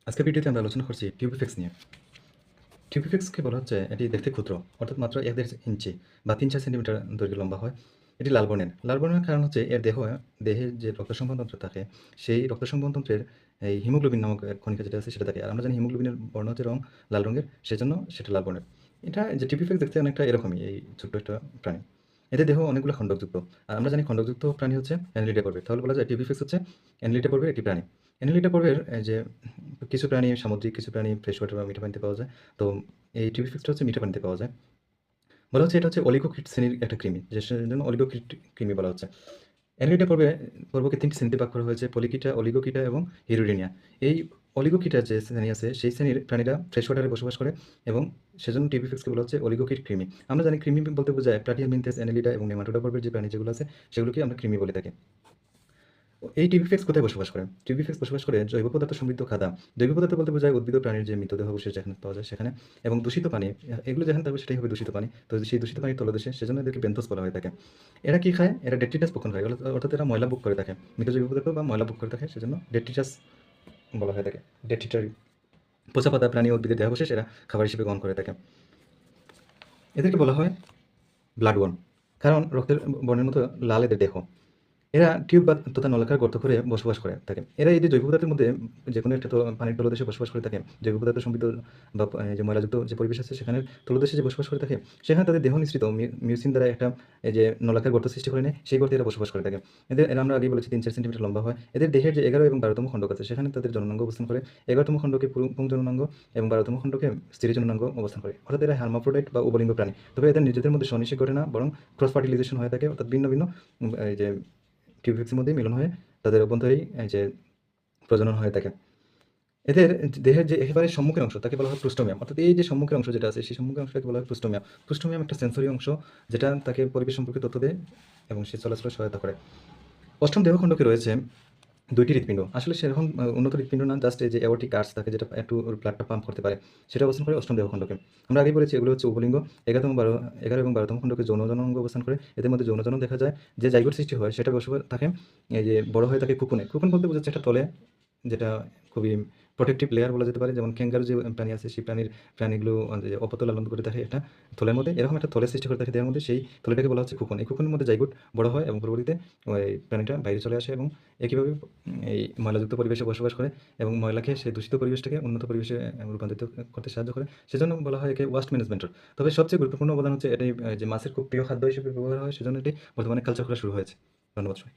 আজকের ভিডিওতে আমরা আলোচনা করছি টিউবিফেক্স নিয়ে। টিউবিফেক্সকে বলা হচ্ছে এটি দেখতে ক্ষুদ্র, অর্থাৎ মাত্র ১.৫ ইঞ্চি বা ৩-৪ সেন্টিমিটার দৈর্ঘ্য লম্বা হয়। এটি লাল বর্ণের। লাল বর্ণের কারণ হচ্ছে এর দেহের যে রক্ত সংবহনতন্ত্র থাকে, সেই রক্ত সংবহনতন্ত্রের এই হিমোগ্লোবিন নামক কণিকা যেটা আছে সেটা থাকে। আর আমরা জানি হিমোগ্লোবিনের বর্ণ হচ্ছে লাল রঙের, সেজন্য সেটা লাল বর্ণের। এটা যে টিউবিফেক্স দেখতে অনেকটা এরকমই, এই ছোট্ট একটা প্রাণী। এদের দেহ অনেকগুলো খণ্ডকযুক্ত। আর আমরা জানি খণ্ডকযুক্ত প্রাণী হচ্ছে অ্যানিলিডা পর্বের। তাহলে বলা যায় টিউবিফেক্স হচ্ছে অ্যানিলিডা পর্বের একটি প্রাণী। অ্যানিলিডা পর্বের যে কিছু প্রাণী সামুদ্রিক, কিছু প্রাণী ফ্রেশ ওয়াটার বা মিঠা পানিতে পাওয়া যায়। তো এই টিউবিফিক্সটা হচ্ছে মিঠা পানিতে পাওয়া যায়। বলা হচ্ছে এটা হচ্ছে অলিগোকিট শ্রেণীর একটা কৃমি, যে সেজন্য অলিগোকিট কৃমি বলা হচ্ছে। অ্যানিলিডা পর্বকে ৩টি শ্রেণীতে ভাগ করা হয়েছে: পলিকিটা, অলিগোকিটা এবং হিরুডিনিয়া। এই অলিগোকিটা যে শ্রেণী আছে, সেই শ্রেণীর প্রাণীরা ফ্রেশ ওয়াটারে বসবাস করে এবং সেজন্য টিউবিফিক্সকে বলা হচ্ছে অলিগোকিট কৃমি। আমরা জানি কৃমি বলতে বোঝায় প্লাটিহেলমিনথেস, অ্যানিলিডা এবং নেমাটোডা পর্বের যে প্রাণী যেগুলো আছে, সেগুলোকে আমরা কৃমি বলে থাকি। এই টিবিফেক্স কোথায় বসবাস করে? টিবিফেক্স বসবাস করে জৈব পদার্থ সমৃদ্ধ খাদা। জৈব পদার্থ বলতে বোঝায় উদ্ভিদ ও প্রাণীর যে মৃতদেহ অবশেষ যেখানে পাওয়া যায় সেখানে, এবং দূষিত পানি। এগুলো যেখানে থাকবে সেটাই হবে দূষিত পানি। তো সেই দূষিত পানির তলদেশে, সেজন্য এদেরকে বেন্থোস বলা হয়ে থাকে। এরা কি খায়? এরা ডেট্রিটাস ভক্ষণ খায়। অর্থাৎ এরা ময়লা ভোগ করে থাকে। মৃত জৈব পদার্থ বা ময়লা ভোগ করে থাকে, সেজন্য ডেট্রিটাস বলা হয়ে থাকে। ডেট্রিটারি। পচা পাতা, প্রাণী ও উদ্ভিদের দেহাবশেষ এরা খাবার হিসেবে গ্রহণ করে থাকে। এদেরকে বলা হয় ব্লাড ওয়ার্ম। কারণ রক্তের বর্ণের মতো লাল এদের দেহ। এরা টিউব বা তথা নলাকার গর্ত করে বসবাস করে থাকে। এরা এই যে জৈব পদার্থের মধ্যে যেকোনো একটা পানির তলদেশে বসবাস করে থাকে, জৈব পদার্থ সমৃদ্ধ বা এই যে ময়লাযুক্ত যে পরিবেশ আছে সেখানের তলদেশে যে বসবাস করে থাকে, সেখানে তাদের দেহ নিঃসৃত মিউসিন দ্বারা একটা এই যে নলাকার গর্ত সৃষ্টি করে নেয়, সেই গর্তে এরা বসবাস করে থাকে। এরা আমরা আগেই বলেছি ৩-৪ সেন্টিমিটার লম্বা হয়। এদের দেহের যে ১১ এবং ১২তম খণ্ডক আছে, সেখানে তাদের জননাঙ্গ অবস্থান করে। ১১তম খণ্ডকে পুংজননাঙ্গ জননাঙ্গ এবং ১২তম খণ্ডকে স্ত্রী জননাঙ্গ অবস্থান করে। অর্থাৎ এরা হার্মাফ্রোডাইট বা উভলিঙ্গ প্রাণী। তবে এদের নিজেদের মধ্যে স্বনিষেক ঘটে না, বরং ক্রস ফার্টিলাইজেশন হয়ে থাকে। অর্থাৎ ভিন্ন ভিন্ন এই যে টিউবিক্সের মধ্যেই মিলন হয়ে তাদের অভ্যন্তরেই এই যে প্রজনন হয়ে থাকে। এদের দেহের যে একেবারে সম্মুখের অংশ তাকে বলা হয় প্রোস্টোমিয়াম। অর্থাৎ এই যে সম্মুখের অংশ যেটা আছে, সেই সম্মুখের অংশটাকে বলা হয় প্রোস্টোমিয়াম। প্রোস্টোমিয়াম একটা সেন্সরি অংশ, যেটা তাকে পরিবেশ সম্পর্কে তথ্য দেয় এবং সে চলাচলে সহায়তা করে। অষ্টম দেহখণ্ডকে রয়েছে ২টি হৃৎপিণ্ড। আসলে সেরকম উন্নত হৃৎপিণ্ড না, জাস্ট এই যে অ্যাওর্টিক আর্চ থাকে যেটা একটু ব্লাডটা পাম্প করতে পারে, সেটা অবস্থান করে অষ্টম দেহখণ্ডকে। আমরা আগেই বলেছি এগুলো হচ্ছে উভলিঙ্গ। ১১ এবং ১২তম খণ্ডকে যৌন জননাঙ্গ অবস্থান করে। এদের মধ্যে যৌন জনন দেখা যায়। যে জাইগোট সৃষ্টি হয় সেটা বসবাস থাকে এই যে বড় হয়ে থাকে কুকুনে। কুকুন বলতে বোঝাচ্ছে একটা থলে, যেটা খুবই প্রোটেক্টিভ লেয়ার বলা যেতে পারে। যেমন ক্যাঙ্গারু যে প্রাণী আছে, সেই প্রাণীগুলো যে অপত্য লালন করে থাকে একটা থলের মধ্যে, এরকম একটা থলে সৃষ্টি করে থাকে দেহের মধ্যে, সেই থলেটাকে বলা হচ্ছে কুকুন। এই কুকুনের মধ্যে জাইগোট বড় হয় এবং পরবর্তীতে ওই প্রাণীটা বাইরে চলে আসে এবং একইভাবে এই ময়লাযুক্ত পরিবেশে বসবাস করে এবং ময়লাকে সেই দূষিত পরিবেশটাকে উন্নত পরিবেশে রূপান্তরিত করতে সাহায্য করে। সেজন্য বলা হয় একে ওয়েস্ট ম্যানেজমেন্টর। তবে সবচেয়ে গুরুত্বপূর্ণ অবদান হচ্ছে এটাই, যে মাছের খুব প্রিয় খাদ্য হিসেবে ব্যবহার হয়, সেজন্য এটি বর্তমানে কালচার করা শুরু হয়েছে। ধন্যবাদ সবাই।